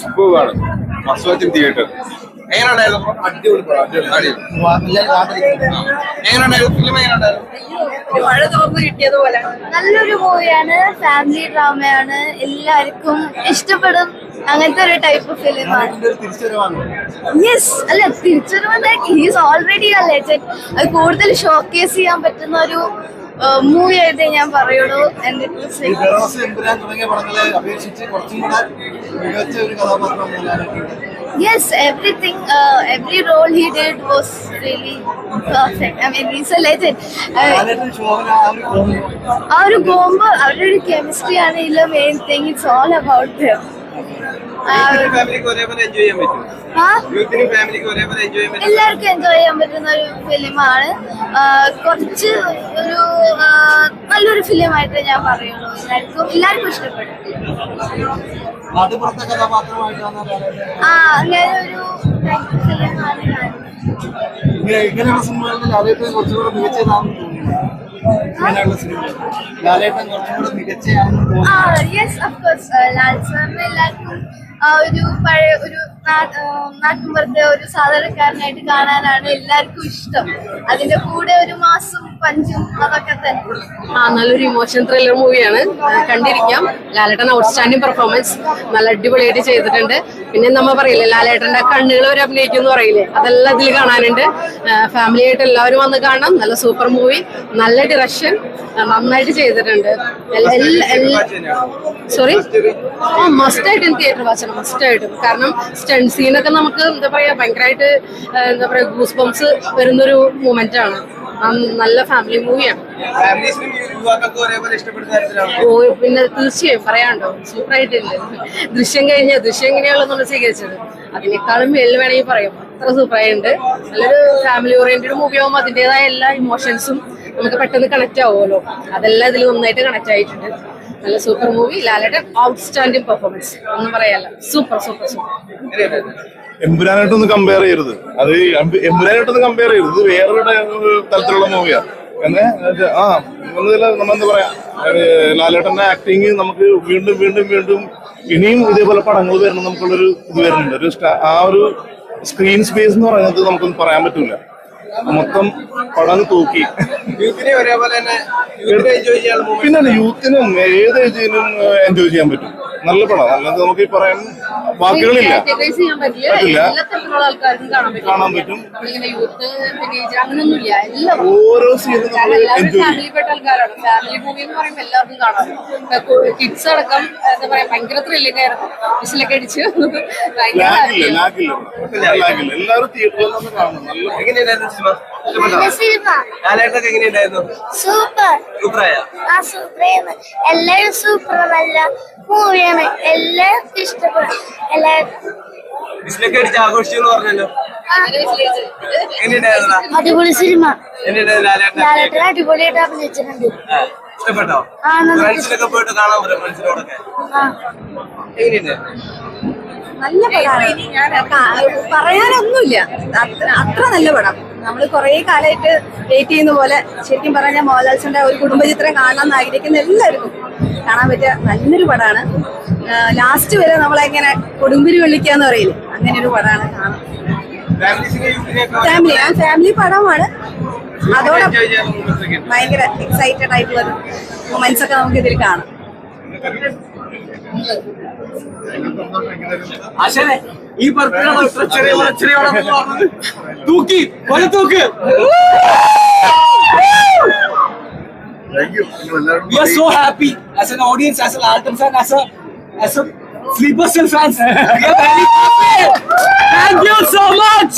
സൂപ്പറാണ്. മസ്വാച്ചും തിയേറ്റർ നല്ലൊരു മൂവിയാണ്, ഫാമിലി ഡ്രാമയാണ്, എല്ലാവർക്കും ഇഷ്ടപ്പെടും. അങ്ങനത്തെ ഒരു ടൈപ്പ് ഫിലിമാണ്. യെസ്, അല്ല തിരിച്ചറിവ് ഹീസ് ഓൾറെഡി അ ലെജൻഡ്. അത് കൂടുതൽ ഷോക്കേസ് ചെയ്യാൻ പറ്റുന്ന ഒരു മൂവി ആയിട്ട് ഞാൻ പറയുള്ളൂ. Yes, everything, every role he did was really perfect. I mean, he's a legend. Our combo, our chemistry ആണ് ഇതിലെ main thing. It's all about them. എല്ലാവർക്കും എൻജോയ് ചെയ്യാൻ പറ്റുന്ന ഒരു ഫിലിമാണ്. കുറച്ച് ഒരു നല്ലൊരു ഫിലിമായിട്ട് ഞാൻ പറയുള്ളൂ. എല്ലാവർക്കും ഇഷ്ടപ്പെടും. അങ്ങനെ ഒരു ഫിലിമാണ്. യെസ്, ഓഫ് കോഴ്സ് ലാൽ സാറിന് എല്ലാവർക്കും ഒരു പഴയ ഒരു നാട്ടിൻപുറത്തെ ഒരു സാധാരണക്കാരനായിട്ട് കാണാനാണ് എല്ലാവർക്കും ഇഷ്ടം. അതിന്റെ കൂടെ ഒരു മാസും പഞ്ചും അതൊക്കെ തന്നെ. നല്ലൊരു ഇമോഷൻ ത്രില്ലർ മൂവിയാണ്, കണ്ടിരിക്കാം. ലാലേട്ടൻ ഔട്ട്സ്റ്റാൻഡിംഗ് പെർഫോമൻസ് നല്ല അടിപൊളിയായിട്ട് ചെയ്തിട്ടുണ്ട്. പിന്നെ നമ്മ പറയില്ലേ ലാലേട്ടന്റെ കണ്ണുകൾ വരെ അഭിനയിക്കുന്നു പറയില്ലേ, അതെല്ലാം ഇതിൽ കാണാനുണ്ട്. ഫാമിലി ആയിട്ട് എല്ലാവരും വന്ന് കാണാം. നല്ല സൂപ്പർ മൂവി, നല്ല ഡിറക്ഷൻ, നന്നായിട്ട് ചെയ്തിട്ടുണ്ട്. സോറി, മസ്റ്റായിട്ടും തിയേറ്റർ വാച്ചണം, മസ്റ്റായിട്ടും. കാരണം സ്റ്റണ്ട് സീനൊക്കെ നമുക്ക് എന്താ പറയാ ഭയങ്കരമായിട്ട് എന്താ പറയാ ഗൂസ് ബംസ് വരുന്നൊരു മൂമെന്റ് ആണ്. നല്ല ഫാമിലി മൂവിയാണ്. ഓ പിന്നെ തീർച്ചയായും പറയാണ്ടോ, സൂപ്പറായിട്ടുണ്ട്. ദൃശ്യം എങ്ങനെയാണല്ലോ നമ്മൾ സ്വീകരിച്ചത്, അതിനേക്കാളും വെള്ളി വേണമെങ്കിൽ പറയും. അത്ര സൂപ്പറായിട്ടുണ്ട്. നല്ലൊരു ഫാമിലി ഓറിയന്റഡ് മൂവി ആകുമ്പോൾ അതിൻ്റെതായ എല്ലാ ഇമോഷൻസും നമുക്ക് പെട്ടെന്ന് കണക്ട് ആവുമല്ലോ, അതെല്ലാം ഇതിൽ നന്നായിട്ട് കണക്ട് ആയിട്ടുണ്ട്. നല്ല super movie. Lalettan outstanding performance, ഒന്നും പറയാല്ല. Super super super. എമ്പുരാനായിട്ടൊന്ന് കമ്പയർ ചെയ്യരുത്. അത് എമ്പുരാനായിട്ടൊന്ന് കമ്പയർ ചെയ്യരുത്. വേറൊരു തരത്തിലുള്ള മൂവിയാണ്. നമ്മളെന്താ പറയാ, ലാലേട്ടന്റെ ആക്ടിങ് നമുക്ക് വീണ്ടും വീണ്ടും വീണ്ടും ഇനിയും ഇതേപോലെ പടങ്ങൾ വരണം നമുക്കുള്ളൊരു ഇത് വരുന്നുണ്ട്. ആ ഒരു സ്ക്രീൻ സ്പേസ് എന്ന് പറയുന്നത് നമുക്കൊന്നും പറയാൻ പറ്റൂല. മൊത്തം പടം തൂക്കി. പിന്നെ യൂത്തിനും ഏത് ഏജിനും എൻജോയ് ചെയ്യാൻ പറ്റും. നല്ല പടം. അല്ലാതെ നമുക്ക് ഈ പറയാൻ വാക്കുകളില്ല, പറ്റില്ല. കാണാൻ പറ്റും. ഓരോ സീനും നമ്മൾ എൻജോയ് ചെയ്യും. കിഡ്സ് അടക്കം എന്താ പറയാ ഭയങ്കര ത്രില്ലിംഗ് ആയിരുന്നു. വിസിലൊക്കെ അടിച്ചു. എല്ലാവരും തിയേറ്ററിൽ നിന്ന് കാണും. നല്ല എല്ലാരും സൂപ്പർ, നല്ല മൂവിയാണ്, എല്ലാവർക്കും ഇഷ്ടപ്പെടും. അടിപൊളി സിനിമ, ലാലേട്ടൻ അടിപൊളിയായിട്ട് അഭിനയിച്ചിട്ടുണ്ട്. നല്ല പടമാണ്. ഞാൻ പറയാനൊന്നുമില്ല, അത്ര നല്ല പടം. നമ്മൾ കുറെ കാലമായിട്ട് വെയിറ്റ് ചെയ്യുന്ന പോലെ ശരിക്കും പറഞ്ഞാൽ മോഹൻലാൽസിന്റെ ഒരു കുടുംബചിത്രം കാണാൻ ആഗ്രഹിക്കുന്ന എല്ലാവർക്കും കാണാൻ പറ്റിയ നല്ലൊരു പടമാണ്. ലാസ്റ്റ് വരെ നമ്മളെങ്ങനെ കൊടുമ്പിരി വെള്ളിക്കാന്ന് പറയില്ലേ, അങ്ങനെ ഒരു പടമാണ്. കാണാൻ ഫാമിലി പടമാണ്. അതോടെ ഭയങ്കര എക്സൈറ്റഡ് ആയിട്ടുള്ള മൊമെന്റ്സ് ഒക്കെ നമുക്ക് ഇതിൽ കാണാം. ഈ തൂക്കി തൂക്ക്. We are so happy as an audience, as a Lalton fan, as a Sleeper Cell fans. We are very happy. Thank you so much.